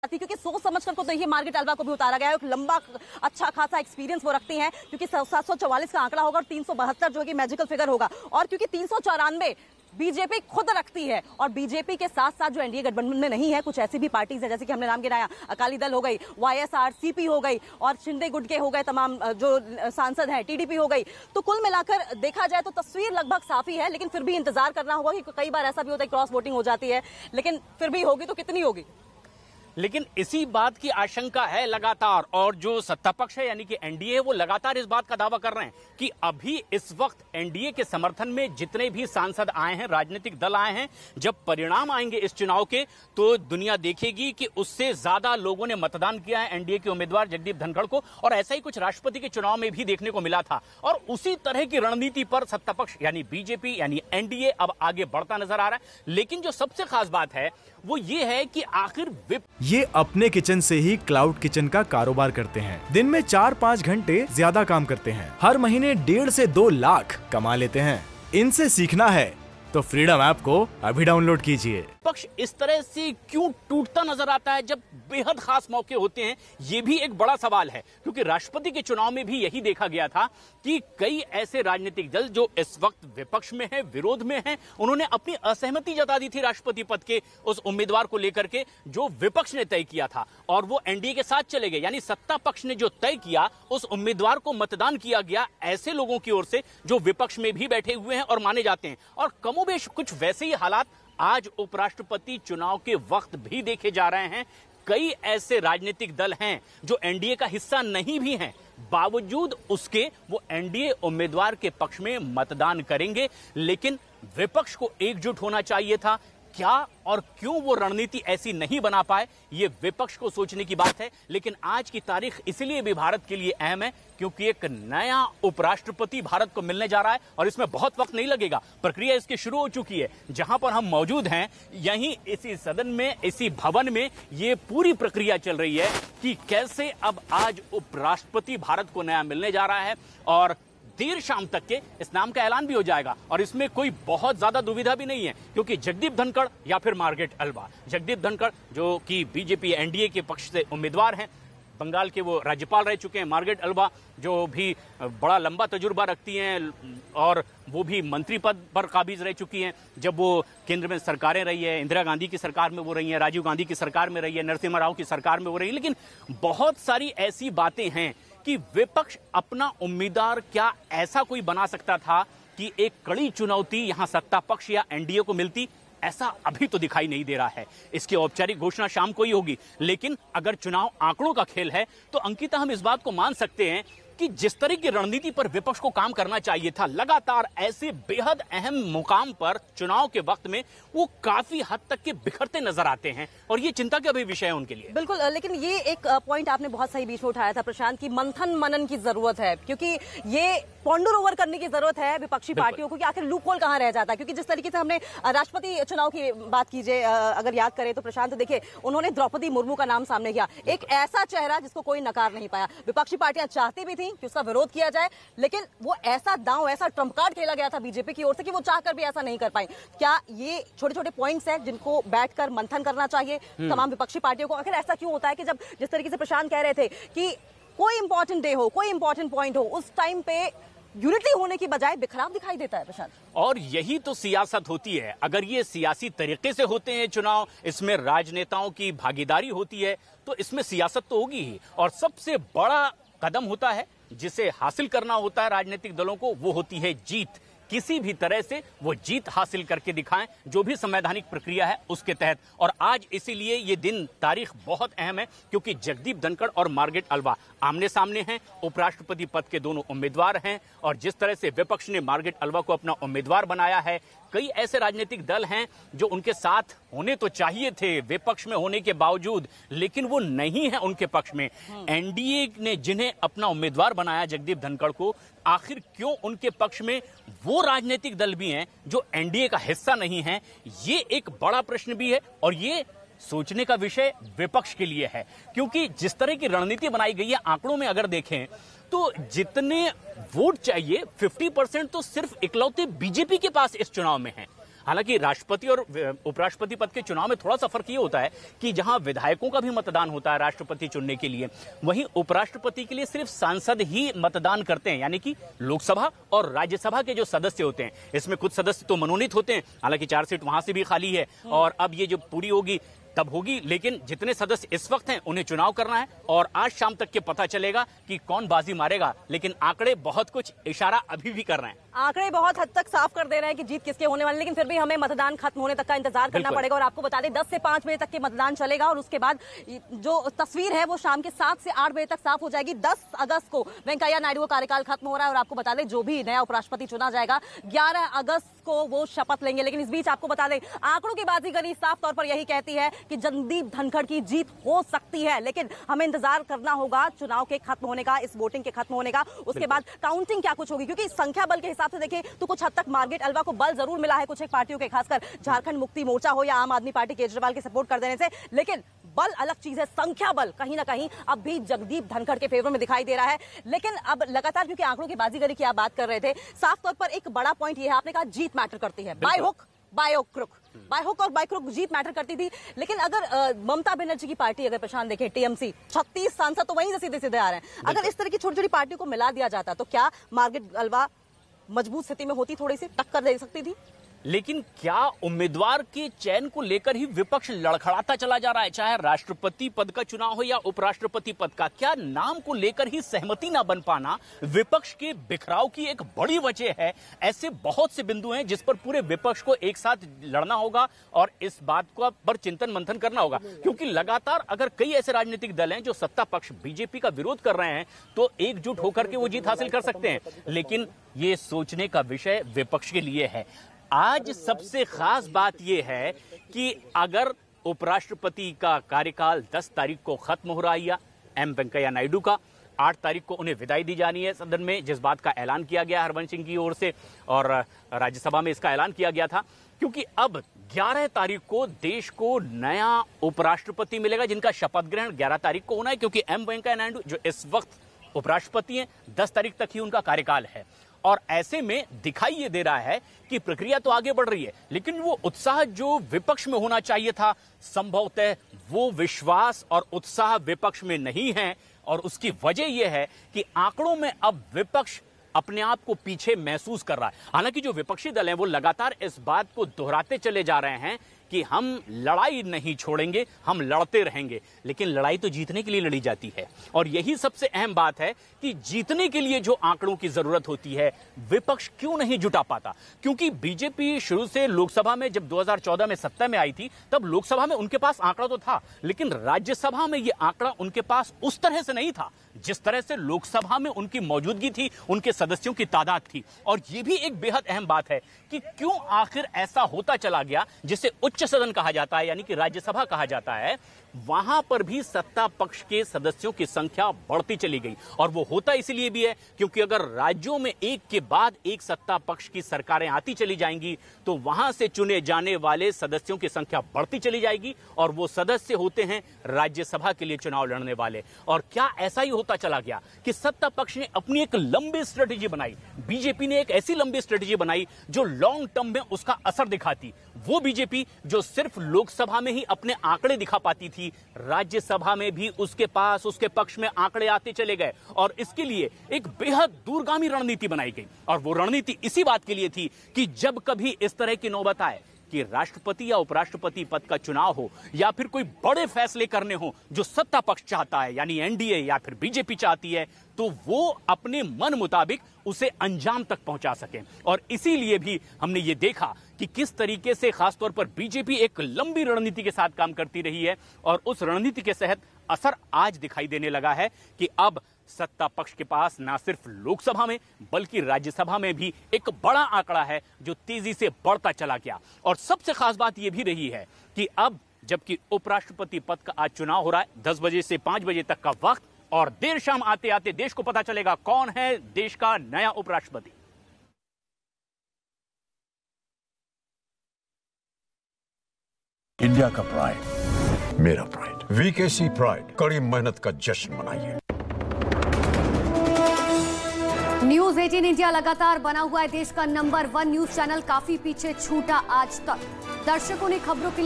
क्योंकि सोच समझकर को तो ये मार्गारेट अल्वा को भी उतारा गया है। एक लंबा अच्छा खासा एक्सपीरियंस वो रखती हैं, क्योंकि 744 का आंकड़ा होगा और 372 जो कि मैजिकल फिगर होगा, और क्योंकि 394 बीजेपी खुद रखती है। और बीजेपी के साथ साथ जो एनडीए गठबंधन में नहीं है, कुछ ऐसी भी पार्टीज है जैसे कि हमने नाम गिनाया, अकाली दल हो गई, वाईएसआर, सीपी हो गई और शिंदे गुट के हो गए, तमाम जो सांसद हैं, टीडीपी हो गई। तो कुल मिलाकर देखा जाए तो तस्वीर लगभग साफ ही है, लेकिन फिर भी इंतजार करना होगा कि कई बार ऐसा भी होता है क्रॉस वोटिंग हो जाती है, लेकिन फिर भी होगी तो कितनी होगी। लेकिन इसी बात की आशंका है लगातार, और जो सत्ता पक्ष है यानी कि एनडीए, वो लगातार इस बात का दावा कर रहे हैं कि अभी इस वक्त एनडीए के समर्थन में जितने भी सांसद आए हैं, राजनीतिक दल आए हैं, जब परिणाम आएंगे इस चुनाव के तो दुनिया देखेगी कि उससे ज्यादा लोगों ने मतदान किया है एनडीए के उम्मीदवार जगदीप धनखड़ को। और ऐसा ही कुछ राष्ट्रपति के चुनाव में भी देखने को मिला था, और उसी तरह की रणनीति पर सत्ता पक्ष यानी बीजेपी यानी एनडीए अब आगे बढ़ता नजर आ रहा है। लेकिन जो सबसे खास बात है वो ये है कि आखिर ये अपने किचन से ही क्लाउड किचन का कारोबार करते हैं। दिन में 4-5 घंटे ज्यादा काम करते हैं, हर महीने 1.5 से 2 लाख कमा लेते हैं। इनसे सीखना है तो फ्रीडम ऐप को अभी डाउनलोड कीजिए। पक्ष इस तरह से क्यों टूटता नजर आता है जब बेहद खास मौके होते हैं, ये भी एक बड़ा सवाल है, क्योंकि राष्ट्रपति के चुनाव में भी यही देखा गया था कि कई ऐसे राजनीतिक दल जो इस वक्त विपक्ष में हैं, विरोध में हैं, उन्होंने अपनी असहमति जता दी थी राष्ट्रपति पद के उस उम्मीदवार को लेकर के जो विपक्ष ने तय किया था, और वो एनडीए के साथ चले गए। यानी सत्ता पक्ष ने जो तय किया उस उम्मीदवार को मतदान किया गया ऐसे लोगों की ओर से जो विपक्ष में भी बैठे हुए हैं और माने जाते हैं। और कमोबेश कुछ वैसे ही हालात आज उपराष्ट्रपति चुनाव के वक्त भी देखे जा रहे हैं। कई ऐसे राजनीतिक दल हैं जो एनडीए का हिस्सा नहीं भी हैं, बावजूद उसके वो एनडीए उम्मीदवार के पक्ष में मतदान करेंगे। लेकिन विपक्ष को एकजुट होना चाहिए था, क्या और क्यों वो रणनीति ऐसी नहीं बना पाए, ये विपक्ष को सोचने की बात है। लेकिन आज की तारीख इसलिए भी भारत के लिए अहम है क्योंकि एक नया उपराष्ट्रपति भारत को मिलने जा रहा है, और इसमें बहुत वक्त नहीं लगेगा। प्रक्रिया इसकी शुरू हो चुकी है। जहां पर हम मौजूद हैं, यहीं इसी सदन में, इसी भवन में ये पूरी प्रक्रिया चल रही है कि कैसे अब आज उपराष्ट्रपति भारत को नया मिलने जा रहा है, और देर शाम तक के इस नाम का ऐलान भी हो जाएगा। और इसमें कोई बहुत ज्यादा दुविधा भी नहीं है, क्योंकि जगदीप धनखड़ या फिर मार्गारेट अल्वा। जगदीप धनखड़ जो कि बीजेपी एनडीए के पक्ष से उम्मीदवार हैं, बंगाल के वो राज्यपाल रह चुके हैं। मार्गारेट अल्वा जो भी बड़ा लंबा तजुर्बा रखती हैं और वो भी मंत्री पद पर काबिज रह चुकी हैं। जब वो केंद्र में सरकारें रही है, इंदिरा गांधी की सरकार में वो रही है, राजीव गांधी की सरकार में रही है, नरसिम्हा राव की सरकार में वो रही है। लेकिन बहुत सारी ऐसी बातें हैं कि विपक्ष अपना उम्मीदवार क्या ऐसा कोई बना सकता था कि एक कड़ी चुनौती यहां सत्ता पक्ष या एनडीए को मिलती, ऐसा अभी तो दिखाई नहीं दे रहा है। इसकी औपचारिक घोषणा शाम को ही होगी। लेकिन अगर चुनाव आंकड़ों का खेल है तो अंकिता, हम इस बात को मान सकते हैं कि जिस तरह की रणनीति पर विपक्ष को काम करना चाहिए था, लगातार ऐसे बेहद अहम मुकाम पर चुनाव के वक्त में वो काफी हद तक के बिखरते नजर आते हैं, और ये चिंता का भी विषय है उनके लिए। बिल्कुल, लेकिन ये एक पॉइंट आपने बहुत सही बीच में उठाया था प्रशांत, की मंथन मनन की जरूरत है, क्योंकि ये पॉन्डर ओवर करने की जरूरत है विपक्षी पार्टियों को कि आखिर लूप होल कहां रह जाता है। क्योंकि जिस तरीके से हमने राष्ट्रपति चुनाव की बात कीजिए, अगर याद करें तो प्रशांत, देखिए उन्होंने द्रौपदी मुर्मू का नाम सामने किया, एक ऐसा चेहरा जिसको कोई नकार नहीं पाया। विपक्षी पार्टियां चाहती भी थी कि उसका विरोध किया जाए, लेकिन वो ऐसा दांव, ऐसा ट्रम्प कार्ड खेला गया था बीजेपी की ओर से कि वो चाहकर भी ऐसा नहीं कर पाई। क्या ये छोटे छोटे पॉइंट्स हैं जिनको बैठकर मंथन करना चाहिए तमाम विपक्षी पार्टियों को? आखिर ऐसा क्यों होता है कि जब जिस तरीके से प्रशांत कह रहे थे कि कोई इंपॉर्टेंट डे हो, कोई इंपॉर्टेंट पॉइंट हो, उस टाइम पे यूनिटी होने की बजाय बिखराव दिखाई देता है प्रशांत? और यही तो सियासत होती है। अगर ये सियासी तरीके से होते हैं चुनाव, इसमें राजनेताओं की भागीदारी होती है, तो इसमें सियासत तो होगी ही। और सबसे बड़ा कदम होता है जिसे हासिल करना होता है राजनीतिक दलों को, वो होती है जीत। किसी भी तरह से वो जीत हासिल करके दिखाएं, जो भी संवैधानिक प्रक्रिया है उसके तहत। और आज इसीलिए ये दिन, तारीख बहुत अहम है, क्योंकि जगदीप धनखड़ और मार्गारेट अल्वा आमने सामने हैं, उपराष्ट्रपति पद के दोनों उम्मीदवार हैं। और जिस तरह से विपक्ष ने मार्गारेट अल्वा को अपना उम्मीदवार बनाया है, कई ऐसे राजनीतिक दल हैं जो उनके साथ होने तो चाहिए थे विपक्ष में होने के बावजूद, लेकिन वो नहीं है उनके पक्ष में। एनडीए ने जिन्हें अपना उम्मीदवार बनाया जगदीप धनखड़ को, आखिर क्यों उनके पक्ष में वो राजनीतिक दल भी हैं जो एनडीए का हिस्सा नहीं है? ये एक बड़ा प्रश्न भी है, और ये सोचने का विषय विपक्ष के लिए है। क्योंकि जिस तरह की रणनीति बनाई गई है, आंकड़ों में अगर देखें तो जितने वोट चाहिए 50% तो सिर्फ इकलौते बीजेपी के पास इस चुनाव में है। हालांकि राष्ट्रपति और उपराष्ट्रपति पद के चुनाव में थोड़ा सा फर्क ये होता है कि जहां विधायकों का भी मतदान होता है राष्ट्रपति चुनने के लिए, वहीं उपराष्ट्रपति के लिए सिर्फ सांसद ही मतदान करते हैं, यानी कि लोकसभा और राज्यसभा के जो सदस्य होते हैं, इसमें कुछ सदस्य तो मनोनीत होते हैं, हालांकि 4 सीट वहां से भी खाली है और अब ये जो पूरी होगी तब होगी, लेकिन जितने सदस्य इस वक्त हैं उन्हें चुनाव करना है और आज शाम तक के पता चलेगा कि कौन बाजी मारेगा। लेकिन आंकड़े बहुत कुछ इशारा अभी भी कर रहे हैं, आंकड़े बहुत हद तक साफ कर दे रहे हैं कि जीत किसके होने वाली, लेकिन फिर भी हमें मतदान खत्म होने तक का इंतजार करना पड़ेगा। और आपको बता दें 10 से 5 बजे तक के मतदान चलेगा और उसके बाद जो तस्वीर है वो शाम के 7 से 8 बजे तक साफ हो जाएगी। 10 अगस्त को वेंकैया नायडू का कार्यकाल खत्म हो रहा है और आपको बता दें जो भी नया उपराष्ट्रपति चुना जाएगा 11 अगस्त को वो शपथ लेंगे। लेकिन इस बीच आपको बता दें आंकड़ों की बाजीगरी साफ तौर पर यही कहती है कि जगदीप धनखड़ की जीत हो सकती है, लेकिन हमें इंतजार करना होगा चुनाव के खत्म होने का, इस वोटिंग के खत्म होने का। उसके बाद काउंटिंग क्या कुछ होगी, क्योंकि संख्या बल के हिसाब से देखें तो कुछ हद तक मार्गरेट अल्वा को बल जरूर मिला है कुछ एक पार्टियों के, खासकर झारखंड मुक्ति मोर्चा हो या आम आदमी पार्टी केजरीवाल के सपोर्ट कर देने से, लेकिन बल अलग चीज है, संख्या बल कहीं ना कहीं अब भी जगदीप धनखड़ के फेवर में दिखाई दे रहा है। लेकिन अब लगातार क्योंकि आंकड़ों की बाजीगरी की आप बात कर रहे थे, साफ तौर पर एक बड़ा पॉइंट यह है, आपने कहा जीत मैटर करती है, बाय हुक और बाय क्रुक जीत मैटर करती थी। लेकिन अगर ममता बनर्जी की पार्टी अगर प्रशांत देखें टीएमसी 36 सांसद तो वहीं से सीधे सीधे आ रहे हैं, अगर इस तरह की छोटी छोटी पार्टियों को मिला दिया जाता तो क्या मार्गरेट अल्वा मजबूत स्थिति में होती, थोड़ी सी टक्कर दे सकती थी? लेकिन क्या उम्मीदवार के चयन को लेकर ही विपक्ष लड़खड़ाता चला जा रहा है, चाहे राष्ट्रपति पद का चुनाव हो या उपराष्ट्रपति पद का? क्या नाम को लेकर ही सहमति ना बन पाना विपक्ष के बिखराव की एक बड़ी वजह है? ऐसे बहुत से बिंदु हैं जिस पर पूरे विपक्ष को एक साथ लड़ना होगा और इस बात को पर चिंतन मंथन करना होगा, क्योंकि लगातार अगर कई ऐसे राजनीतिक दल हैं जो सत्ता पक्ष बीजेपी का विरोध कर रहे हैं तो एकजुट होकर के वो जीत हासिल कर सकते हैं। लेकिन ये सोचने का विषय विपक्ष के लिए है। आज सबसे खास बात यह है कि अगर उपराष्ट्रपति का कार्यकाल 10 तारीख को खत्म हो रहा है या एम वेंकैया नायडू का 8 तारीख को उन्हें विदाई दी जानी है सदन में, जिस बात का ऐलान किया गया हरवंश सिंह की ओर से और राज्यसभा में इसका ऐलान किया गया था, क्योंकि अब 11 तारीख को देश को नया उपराष्ट्रपति मिलेगा जिनका शपथ ग्रहण 11 तारीख को होना है, क्योंकि एम वेंकैया नायडू जो इस वक्त उपराष्ट्रपति हैं 10 तारीख तक ही उनका कार्यकाल है। और ऐसे में दिखाई ये दे रहा है कि प्रक्रिया तो आगे बढ़ रही है, लेकिन वो उत्साह जो विपक्ष में होना चाहिए था संभवतः वो विश्वास और उत्साह विपक्ष में नहीं है। और उसकी वजह यह है कि आंकड़ों में अब विपक्ष अपने आप को पीछे महसूस कर रहा है। हालांकि जो विपक्षी दल हैं वो लगातार इस बात को दोहराते चले जा रहे हैं कि हम लड़ाई नहीं छोड़ेंगे, हम लड़ते रहेंगे, लेकिन लड़ाई तो जीतने के लिए लड़ी जाती है। और यही सबसे अहम बात है कि जीतने के लिए जो आंकड़ों की जरूरत होती है विपक्ष क्यों नहीं जुटा पाता, क्योंकि बीजेपी शुरू से लोकसभा में जब 2014 में सत्ता में आई थी तब लोकसभा में उनके पास आंकड़ा तो था, लेकिन राज्यसभा में यह आंकड़ा उनके पास उस तरह से नहीं था जिस तरह से लोकसभा में उनकी मौजूदगी थी, उनके सदस्यों की तादाद थी। और यह भी एक बेहद अहम बात है कि क्यों आखिर ऐसा होता चला गया, जिसे उच्च सदन कहा जाता है यानी कि राज्यसभा कहा जाता है, वहां पर भी सत्ता पक्ष के सदस्यों की संख्या बढ़ती चली गई। और वो होता इसलिए भी है क्योंकि अगर राज्यों में एक के बाद एक सत्ता पक्ष की सरकारें आती चली जाएंगी तो वहां से चुने जाने वाले सदस्यों की संख्या बढ़ती चली जाएगी और वो सदस्य होते हैं राज्यसभा के लिए चुनाव लड़ने वाले। और क्या ऐसा ही होता चला गया कि सत्ता पक्ष ने अपनी एक लंबी स्ट्रेटेजी बनाई, बीजेपी ने एक ऐसी लंबी स्ट्रेटेजी बनाई जो लॉन्ग टर्म में उसका असर दिखाती। वो बीजेपी जो सिर्फ लोकसभा में ही अपने आंकड़े दिखा पाती थी, राज्यसभा में भी उसके पास उसके पक्ष में आंकड़े आते चले गए और इसके लिए एक बेहद दूरगामी रणनीति बनाई गई। और वो रणनीति इसी बात के लिए थी कि जब कभी इस तरह की नौबत आए कि राष्ट्रपति या उपराष्ट्रपति पद का चुनाव हो या फिर कोई बड़े फैसले करने हो जो सत्ता पक्ष चाहता है यानी एनडीए या फिर बीजेपी चाहती है, तो वो अपने मन मुताबिक उसे अंजाम तक पहुंचा सके। और इसीलिए भी हमने ये देखा कि किस तरीके से खासतौर पर बीजेपी एक लंबी रणनीति के साथ काम करती रही है और उस रणनीति के तहत असर आज दिखाई देने लगा है कि अब सत्ता पक्ष के पास ना सिर्फ लोकसभा में बल्कि राज्यसभा में भी एक बड़ा आंकड़ा है जो तेजी से बढ़ता चला गया। और सबसे खास बात यह भी रही है कि अब जबकि उपराष्ट्रपति पद का आज चुनाव हो रहा है 10 बजे से 5 बजे तक का वक्त, और देर शाम आते आते देश को पता चलेगा कौन है देश का नया उपराष्ट्रपति। इंडिया का प्राइड, मेरा प्राइड, वीकेसी प्राइड, कड़ी मेहनत का जश्न मनाइए। न्यूज 18 इंडिया लगातार बना हुआ है देश का नंबर 1 न्यूज चैनल, काफी पीछे छूटा आज तक। दर्शकों ने खबरों के लिए